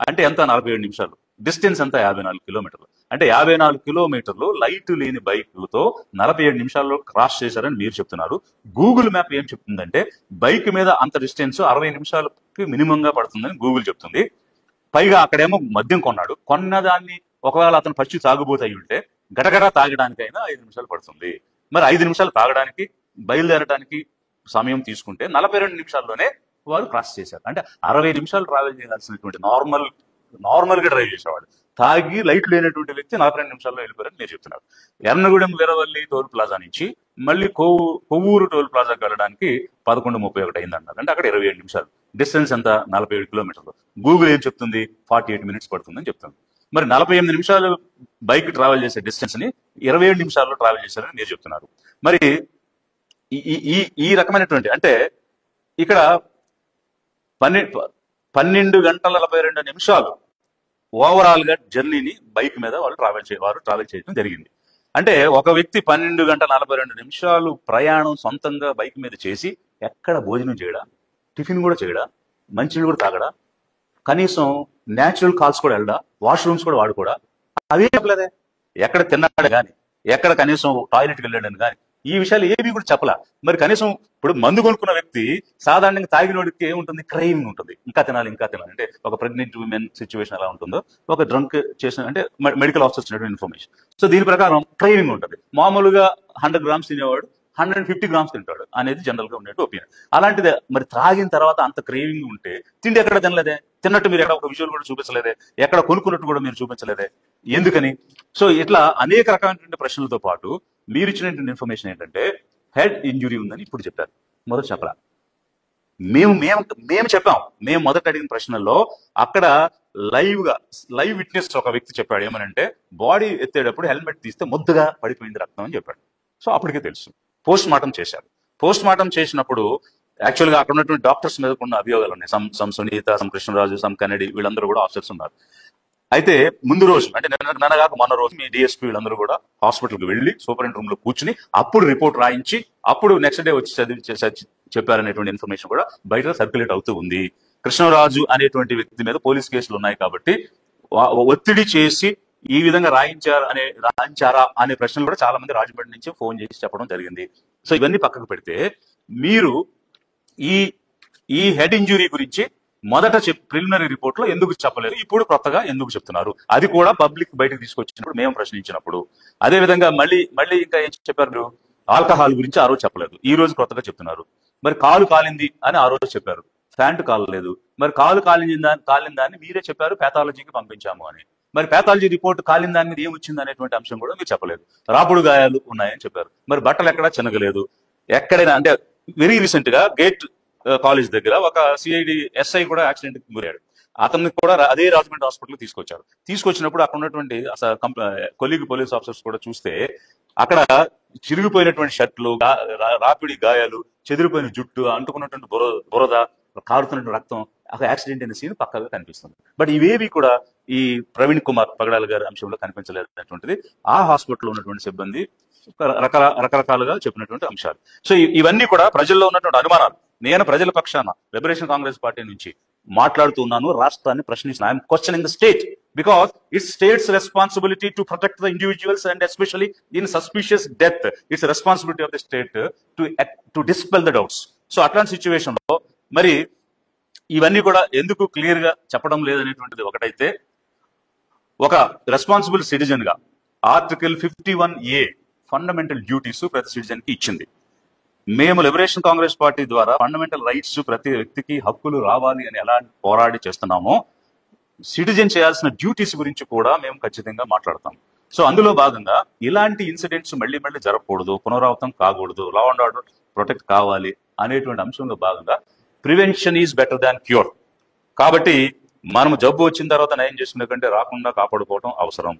అంటే ఎంత? 47 నిమిషాలు. డిస్టెన్స్ ఎంత? 54 కిలోమీటర్లు. అంటే 54 కిలోమీటర్లు లైట్ లేని బైక్లతో 47 నిమిషాల్లో క్రాస్ చేశారని మీరు చెప్తున్నారు. గూగుల్ మ్యాప్ ఏం చెప్తుందంటే బైక్ మీద అంత డిస్టెన్స్ 60 నిమిషాలకి మినిమం గా పడుతుందని గూగుల్ చెప్తుంది. పైగా అక్కడేమో మద్యం కొన్నాడు. కొన్నదాన్ని ఒకవేళ అతను పచ్చి తాగుబోతు అయి ఉంటే గటగట తాగడానికైనా 5 నిమిషాలు పడుతుంది. మరి 5 నిమిషాలు తాగడానికి బయలుదేరడానికి సమయం తీసుకుంటే 42 నిమిషాల్లోనే వారు క్రాస్ చేశారు. అంటే 60 నిమిషాలు ట్రావెల్ చేయాల్సినటువంటి నార్మల్ గా డ్రైవ్ చేసేవాడు తాగి లైట్ లేనటువంటి వ్యక్తి 42 నిమిషాల్లో వెళ్ళిపోయారని మీరు చెప్తున్నారు. ఎర్నగూడెం వీరవల్లి టోల్ ప్లాజా నుంచి మళ్ళీ కొవ్వూరు టోల్ ప్లాజాకి వెళ్ళడానికి 11:31 అయిందన్నారు. అంటే అక్కడ 27 నిమిషాలు. డిస్టెన్స్ ఎంత? 47 కిలోమీటర్లు. గూగుల్ ఏం చెప్తుంది? 48 మినిట్స్ పడుతుందని చెప్తుంది. మరి 48 నిమిషాలు బైక్ ట్రావెల్ చేసే డిస్టెన్స్ ని 27 నిమిషాల్లో ట్రావెల్ చేశారని మీరు చెప్తున్నారు. మరి ఈ రకమైనటువంటి అంటే ఇక్కడ 12 గంటల 42 నిమిషాలు ఓవరాల్ గా జర్నీని బైక్ మీద వారు ట్రావెల్ చేయడం జరిగింది. అంటే ఒక వ్యక్తి 12 గంటల 42 నిమిషాలు ప్రయాణం సొంతంగా బైక్ మీద చేసి ఎక్కడ భోజనం చేయడా, టిఫిన్ కూడా చేయడా, మంచినీళ్ళు కూడా తాగడా, కనీసం న్యాచురల్ కాల్స్ కూడా వెళ్ళడా, వాష్రూమ్స్ కూడా వాడుకోడా, అవే చెప్పలేదే. ఎక్కడ తిన్నాడు కానీ, ఎక్కడ కనీసం టాయిలెట్కి వెళ్ళాడని కానీ, ఈ విషయాలు ఏవి కూడా చెప్పలా. మరి కనీసం ఇప్పుడు మందు కొనుక్కున్న వ్యక్తి సాధారణంగా తాగినోడికి ఏముంటుంది? క్రైవింగ్ ఉంటుంది. ఇంకా తినాలి అంటే ఒక ప్రెగ్నెంట్ ఉమెన్ సిచ్యువేషన్ ఎలా ఉంటుందో, ఒక డ్రంక్ చేసిన అంటే మెడికల్ ఆఫీసర్ ఇచ్చినటువంటి ఇన్ఫర్మేషన్. సో దీని ప్రకారం క్రైవింగ్ ఉంటుంది. మామూలుగా 100 గ్రామ్స్ తినేవాడు 150 గ్రామ్స్ తింటాడు అనేది జనరల్ గా ఉండేట్టు ఒపీనియన్. అలాంటిదే మరి త్రాగిన తర్వాత అంత క్రేవింగ్ ఉంటే తిండి ఎక్కడ తినలేదే, తిన్నట్టు మీరు ఎక్కడ ఒక విజువల్ కూడా చూపించలేదే, ఎక్కడ కొనుక్కున్నట్టు కూడా మీరు చూపించలేదే, ఎందుకని? సో ఇట్లా అనేక రకమైనటువంటి ప్రశ్నలతో పాటు మీరు ఇచ్చినటువంటి ఇన్ఫర్మేషన్ ఏంటంటే హెడ్ ఇంజురీ ఉందని ఇప్పుడు చెప్పారు. మొదట చెప్పరా? మేము చెప్పాం. మేము మొదట అడిగిన ప్రశ్నల్లో అక్కడ లైవ్ విట్నెస్ ఒక వ్యక్తి చెప్పాడు ఏమనంటే, బాడీ ఎత్తేటప్పుడు హెల్మెట్ తీస్తే ముద్దగా పడిపోయింది రక్తం అని చెప్పాడు. సో అప్పటికే తెలుసు. పోస్ట్ మార్టం చేశారు. పోస్ట్ మార్టం చేసినప్పుడు యాక్చువల్ గా అక్కడ ఉన్నటువంటి డాక్టర్స్ మీద ఉన్న అభియోగాలు ఉన్నాయి. Some Sunitha, some Krishnaraju, some Kannadi, వీళ్ళందరూ కూడా ఆఫీసర్స్ ఉన్నారు. అయితే ముందు రోజు అంటే నిన్నగాక మొన్న రోజు మీ డిఎస్పీ వీళ్ళందరూ కూడా హాస్పిటల్కి వెళ్ళి సూపరింట్ రూమ్ లో కూర్చుని అప్పుడు రిపోర్ట్ రాయించి అప్పుడు నెక్స్ట్ డే వచ్చి చెప్పారనేటువంటి ఇన్ఫర్మేషన్ కూడా బయట సర్క్యులేట్ అవుతూ ఉంది. కృష్ణరాజు అనేటువంటి వ్యక్తి మీద పోలీస్ కేసులు ఉన్నాయి కాబట్టి ఒత్తిడి చేసి ఈ విధంగా రాయించారా అనే ప్రశ్నలు కూడా చాలా మంది రాజమండ్రి నుంచి ఫోన్ చేసి చెప్పడం జరిగింది. సో ఇవన్నీ పక్కకు పెడితే మీరు ఈ హెడ్ ఇంజురీ గురించి మొదట ప్రిలిమినరీ రిపోర్ట్ లో ఎందుకు చెప్పలేదు, ఇప్పుడు కొత్తగా ఎందుకు చెప్తున్నారు? అది కూడా పబ్లిక్ బయటకు తీసుకొచ్చినప్పుడు మేము ప్రశ్నించినప్పుడు. అదే విధంగా మళ్ళీ ఇంకా ఏం చెప్పారు? ఆల్కహాల్ గురించి ఆ రోజు చెప్పలేదు, ఈ రోజు కొత్తగా చెప్తున్నారు. మరి కాలు కాలింది అని ఆ రోజు చెప్పారు, ప్యాంటు కాలలేదు. మరి కాలు కాలిన దాన్ని మీరే చెప్పారు పేథాలజీకి పంపించాము అని. మరి పేథాలజీ రిపోర్ట్ కాలిన దాని మీద ఏమొచ్చింది అనేటువంటి అంశం కూడా మీరు చెప్పలేదు. రాపుడు గాయాలు ఉన్నాయని చెప్పారు. మరి బట్టలు ఎక్కడా చినగలేదు. ఎక్కడైనా అంటే వెరీ రీసెంట్ గా గేట్ కాలేజ్ దగ్గర ఒక సిఐడి ఎస్ఐ కూడా యాక్సిడెంట్ కి గురయ్యాడు. అతన్ని కూడా అదే రాజమండ్రి హాస్పిటల్ తీసుకొచ్చారు. తీసుకొచ్చినప్పుడు అక్కడ ఉన్నటువంటి కొలీగ్ పోలీస్ ఆఫీసర్స్ కూడా చూస్తే అక్కడ చిరిగిపోయినటువంటి షర్ట్లు, రాపిడి గాయాలు, చెదిరిపోయిన జుట్టు, అంటుకున్నటువంటి బురద, కారుతున్నటువంటి రక్తం, అక్కడ యాక్సిడెంట్ అయిన సీన్ పక్కగా కనిపిస్తుంది. బట్ ఇవేవి కూడా ఈ ప్రవీణ్ కుమార్ పగడాల గారి అంశంలో కనిపించలేదు అనేటువంటిది ఆ హాస్పిటల్లో ఉన్నటువంటి సిబ్బంది రకరకాలుగా చెప్పినటువంటి అంశాలు. సో ఇవన్నీ కూడా ప్రజల్లో ఉన్నటువంటి అనుమానాలు. నేను ప్రజల పక్షాన లిబరేషన్ కాంగ్రెస్ పార్టీ నుంచి మాట్లాడుతున్నాను, రాష్ట్రాన్ని ప్రశ్నిస్తున్నాను. I'm questioning the state because it's state's responsibility to protect the individuals and especially in suspicious death. It's responsibility of the state to dispel the doubts. So అట్లాంటి సిచ్యువేషన్ లో మరి ఇవన్నీ కూడా ఎందుకు క్లియర్ గా చెప్పడం లేదనేటువంటిది ఒకటైతే, ఒక రెస్పాన్సిబుల్ సిటిజన్ గా ఆర్టికల్ 51A ఫండమెంటల్ డ్యూటీస్ ప్రతి సిటిజన్ కి ఇచ్చింది. మేము లిబరేషన్ కాంగ్రెస్ పార్టీ ద్వారా ఫండమెంటల్ రైట్స్, ప్రతి వ్యక్తికి హక్కులు రావాలి అని ఎలా పోరాడి చేస్తున్నామో, సిటిజన్ చేయాల్సిన డ్యూటీస్ గురించి కూడా మేము ఖచ్చితంగా మాట్లాడతాం. సో అందులో భాగంగా ఇలాంటి ఇన్సిడెంట్స్ మళ్ళీ జరగకూడదు, పునరావృతం కాకూడదు, లా అండ్ ఆర్డర్ ప్రొటెక్ట్ కావాలి అనేటువంటి అంశంలో భాగంగా prevention is better than cure. కాబట్టి మనం జబ్బు వచ్చిన తర్వాత నయం చేసుకునే కంటే రాకుండా కాపాడుకోవడం అవసరం.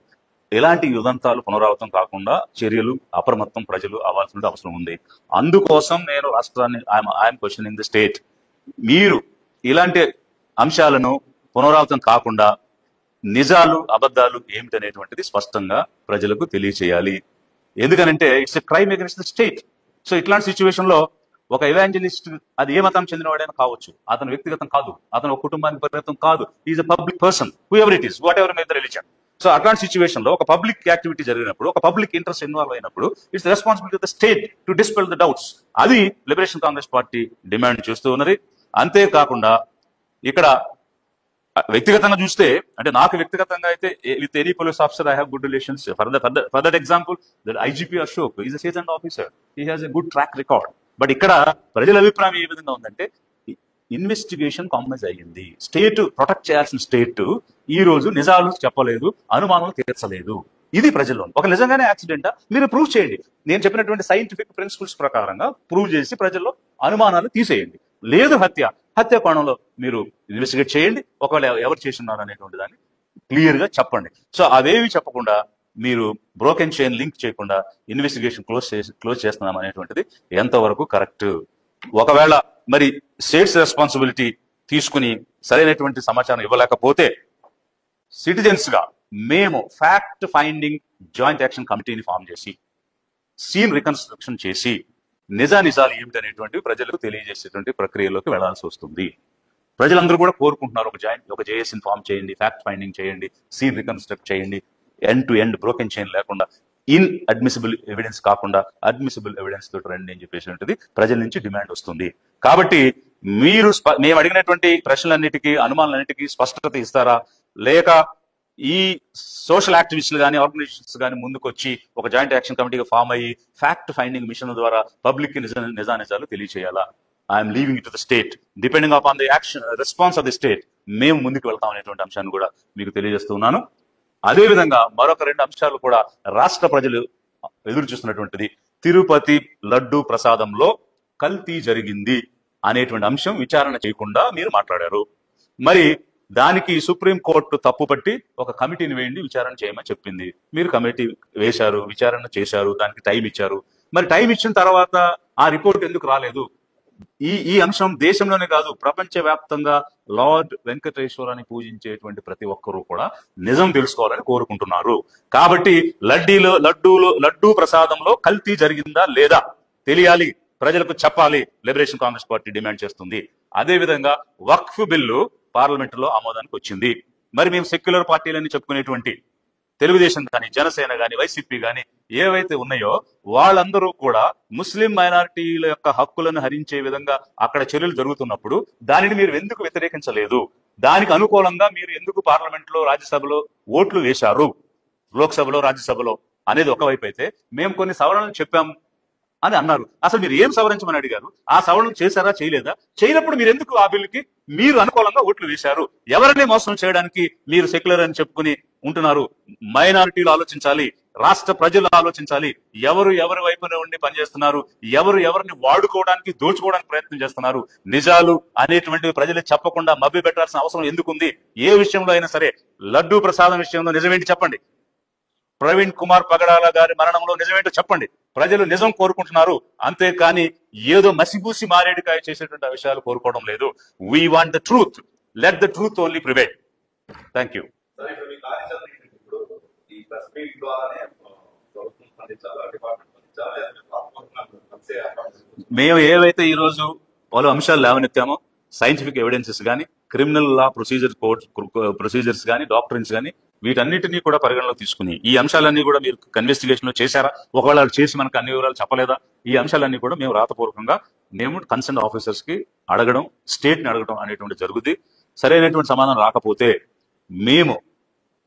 ఇలాంటి ఉదంతాలు పునరావృతం కాకుండా చర్యలు అప్రమత్తం ప్రజలు అవ్వాల్సిన అవసరం ఉంది. అందుకోసం నేను రాష్ట్రాన్ని ఐఎమ్ క్వశ్చనింగ్ ది స్టేట్. మీరు ఇలాంటి అంశాలను పునరావృతం కాకుండా నిజాలు అబద్ధాలు ఏమిటనేటువంటిది స్పష్టంగా ప్రజలకు తెలియచేయాలి. ఎందుకనంటే it's a crime against the state. So ఇట్లాంటి సిచ్యువేషన్ లో ఒక ఎవాంజలిస్ట్, అది ఏ మతం చెందినవాడైనా కావచ్చు, అతను వ్యక్తిగతం కాదు, అతను ఒక కుటుంబానికి పరిమితం కాదు, is a public person, who ever it is, what ever may the religion. So అట్లాంటి సిచ్యువేషన్ లో ఒక పబ్లిక్ యాక్టివిటీ జరిగినప్పుడు, ఒక పబ్లిక్ ఇంట్రెస్ట్ ఇన్వాల్వ్ అయినప్పుడు, it's responsibility of the state to dispel the doubts. అది లిబరేషన్ కాంగ్రెస్ పార్టీ డిమాండ్ చేస్తూ ఉన్నది. అంతేకాకుండా ఇక్కడ వ్యక్తిగతంగా చూస్తే, అంటే నాకు వ్యక్తిగతంగా అయితే with any police officer I have good relations. For that example, that IGP Ashok is a seasoned officer, he has a good track record. But ఇక్కడ ప్రజల అభిప్రాయం ఏ విధంగా ఉందంటే, ఇన్వెస్టిగేషన్ కాంప్రమైజ్ అయ్యింది. స్టేట్ ప్రొటెక్ట్ చేయాల్సిన స్టేట్ ఈ రోజు నిజాలు చెప్పలేదు, అనుమానాలు తీర్చలేదు. ఇది ప్రజల్లో ఒక నిజంగానే యాక్సిడెంటా మీరు ప్రూవ్ చేయండి. నేను చెప్పినటువంటి సైంటిఫిక్ ప్రిన్సిపల్స్ ప్రకారంగా ప్రూవ్ చేసి ప్రజల్లో అనుమానాలు తీసేయండి. లేదు హత్య కోణంలో మీరు ఇన్వెస్టిగేట్ చేయండి, ఒకవేళ ఎవరు చేస్తున్నారు అనేటువంటి దాన్ని క్లియర్ గా చెప్పండి. సో అవేవి చెప్పకుండా మీరు బ్రోకెన్ చైన్ లింక్ చేయకుండా ఇన్వెస్టిగేషన్ క్లోజ్ చేస్తున్నాం అనేటువంటిది ఎంతవరకు కరెక్ట్? ఒకవేళ మరి స్టేట్స్ రెస్పాన్సిబిలిటీ తీసుకుని సరైనటువంటి సమాచారం ఇవ్వలేకపోతే, సిటిజన్స్ గా మేము ఫ్యాక్ట్ ఫైండింగ్ జాయింట్ యాక్షన్ కమిటీని ఫామ్ చేసి సీన్ రికన్స్ట్రక్షన్ చేసి నిజాలు ఏమిటనేటువంటివి ప్రజలకు తెలియజేసేటువంటి ప్రక్రియలోకి వెళ్లాల్సి వస్తుంది. ప్రజలందరూ కూడా కోరుకుంటున్నారు, ఒక జేఏసీని ఫామ్ చేయండి, ఫ్యాక్ట్ ఫైండింగ్ చేయండి, సీన్ రికన్స్ట్రక్ట్ చేయండి, end to end broken chain లేకుండా, ఇన్ అడ్మిసిబుల్ ఎవిడెన్స్ కాకుండా అడ్మిసిబుల్ ఎవిడెన్స్ తోటి రండి అని చెప్పేసినటువంటిది ప్రజల నుంచి డిమాండ్ వస్తుంది. కాబట్టి మీరు మేము అడిగినటువంటి ప్రశ్నలన్నిటికీ, అనుమానాలన్నిటికీ స్పష్టత ఇస్తారా, లేక ఈ సోషల్ యాక్టివిస్టులు కానీ ఆర్గనైజేషన్స్ కానీ ముందుకొచ్చి ఒక జాయింట్ యాక్షన్ కమిటీగా ఫామ్ అయ్యి ఫ్యాక్ట్ ఫైండింగ్ మిషన్ ద్వారా పబ్లిక్ కి నిజాలు తెలియచేయాలా? I'm leaving it to the state, depending upon the action response of the state మేము ముందుకు వెళ్తాం అనేటువంటి అంశాన్ని కూడా మీకు తెలియజేస్తున్నాను. అదేవిధంగా మరొక 2 అంశాలు కూడా రాష్ట్ర ప్రజలు ఎదురు చూస్తున్నటువంటిది, తిరుపతి లడ్డు ప్రసాదంలో కల్తీ జరిగింది అనేటువంటి అంశం విచారణ చేయకుండా మీరు మాట్లాడారు. మరి దానికి సుప్రీంకోర్టు తప్పుపట్టి ఒక కమిటీని వేయండి, విచారణ చేయమని చెప్పింది. మీరు కమిటీ వేశారు, విచారణ చేశారు, దానికి టైం ఇచ్చారు. మరి టైం ఇచ్చిన తర్వాత ఆ రిపోర్ట్ ఎందుకు రాలేదు? ఈ అంశం దేశంలోనే కాదు, ప్రపంచ వ్యాప్తంగా లార్డ్ వెంకటేశ్వరాన్ని పూజించేటువంటి ప్రతి ఒక్కరూ కూడా నిజం తెలుసుకోవాలని కోరుకుంటున్నారు. కాబట్టి లడ్డూ ప్రసాదంలో కల్తీ జరిగిందా లేదా తెలియాలి, ప్రజలకు చెప్పాలి, లిబరేషన్ కాంగ్రెస్ పార్టీ డిమాండ్ చేస్తుంది. అదే విధంగా వక్ఫ్ బిల్లు పార్లమెంట్ లో ఆమోదానికి వచ్చింది. మరి మేము సెక్యులర్ పార్టీలని చెప్పుకునేటువంటి తెలుగుదేశం కానీ, జనసేన కానీ, వైసీపీ కానీ ఏవైతే ఉన్నాయో వాళ్ళందరూ కూడా ముస్లిం మైనారిటీల యొక్క హక్కులను హరించే విధంగా అక్కడ చర్యలు జరుగుతున్నప్పుడు దానిని మీరు ఎందుకు వ్యతిరేకించలేదు? దానికి అనుకూలంగా మీరు ఎందుకు పార్లమెంట్ లో, రాజ్యసభలో ఓట్లు వేశారు, లోక్సభలో, రాజ్యసభలో అనేది ఒకవైపు అయితే, మేము కొన్ని సవరణలు చెప్పాము అని అన్నారు. అసలు మీరు ఏం సవరించమని అడిగారు? ఆ సవరణలు చేశారా, చేయలేదా? చేయనప్పుడు మీరు ఎందుకు ఆ బిల్లుకి మీరు అనుకూలంగా ఓట్లు వేశారు? ఎవరిని మోసం చేయడానికి మీరు సెక్యులర్ అని చెప్పుకుని ఉంటున్నారు? మైనారిటీలు ఆలోచించాలి, రాష్ట్ర ప్రజలు ఆలోచించాలి. ఎవరు ఎవరి వైపున ఉండి పనిచేస్తున్నారు, ఎవరు ఎవరిని వాడుకోవడానికి దోచుకోవడానికి ప్రయత్నం చేస్తున్నారు, నిజాలు అనేటువంటివి ప్రజలు చెప్పకుండా మభ్య పెట్టాల్సిన అవసరం ఎందుకుంది? ఏ విషయంలో అయినా సరే, లడ్డూ ప్రసాదం విషయంలో నిజమేంటి చెప్పండి, ప్రవీణ్ కుమార్ పగడాల గారి మరణంలో నిజమేంటో చెప్పండి. ప్రజలు నిజం కోరుకుంటున్నారు, అంతేకాని ఏదో మసిబూసి మారేడుకాయ చేసేటువంటి విషయాలు కోరుకోవడం లేదు. We want the truth, let the truth only prevail. Thank you. మేము ఏవైతే ఈ రోజు పలు అంశాలు లేవనెత్తామో, సైంటిఫిక్ ఎవిడెన్సెస్ కానీ, క్రిమినల్ లా ప్రొసీజర్స్ కానీ, డాక్టరిన్స్ కానీ, వీటన్నిటినీ కూడా పరిగణలో తీసుకుని ఈ అంశాలన్నీ కూడా మీరు ఇన్వెస్టిగేషన్ లో చేశారా, ఒకవేళ చేసి మనకు అన్ని వివరాలు చెప్పలేదా, ఈ అంశాలన్నీ కూడా మేము రాతపూర్వకంగా మేము కన్సర్న్ ఆఫీసర్స్ కి అడగడం, స్టేట్ ని అడగడం అనేటువంటి జరుగుతుంది. సరైనటువంటి సమాధానం రాకపోతే మేము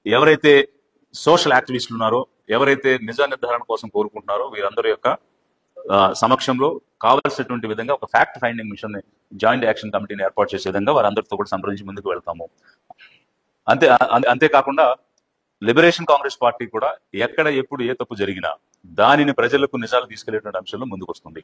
ఎవరైతే సోషల్ యాక్టివిస్టులు ఉన్నారో, ఎవరైతే నిజ నిర్ధారణ కోసం కోరుకుంటున్నారో, వీరందరి యొక్క సమక్షంలో కావాల్సినటువంటి విధంగా ఒక fact finding mission joint action కమిటీని ఏర్పాటు చేసే విధంగా వారందరితో కూడా సంప్రదించి ముందుకు వెళ్తాము. అంతేకాకుండా లిబరేషన్ కాంగ్రెస్ పార్టీ కూడా ఎక్కడ ఎప్పుడు ఏ తప్పు జరిగినా దానిని ప్రజలకు నిజాలు తీసుకెళ్లేటువంటి అంశంలో ముందుకు వస్తుంది.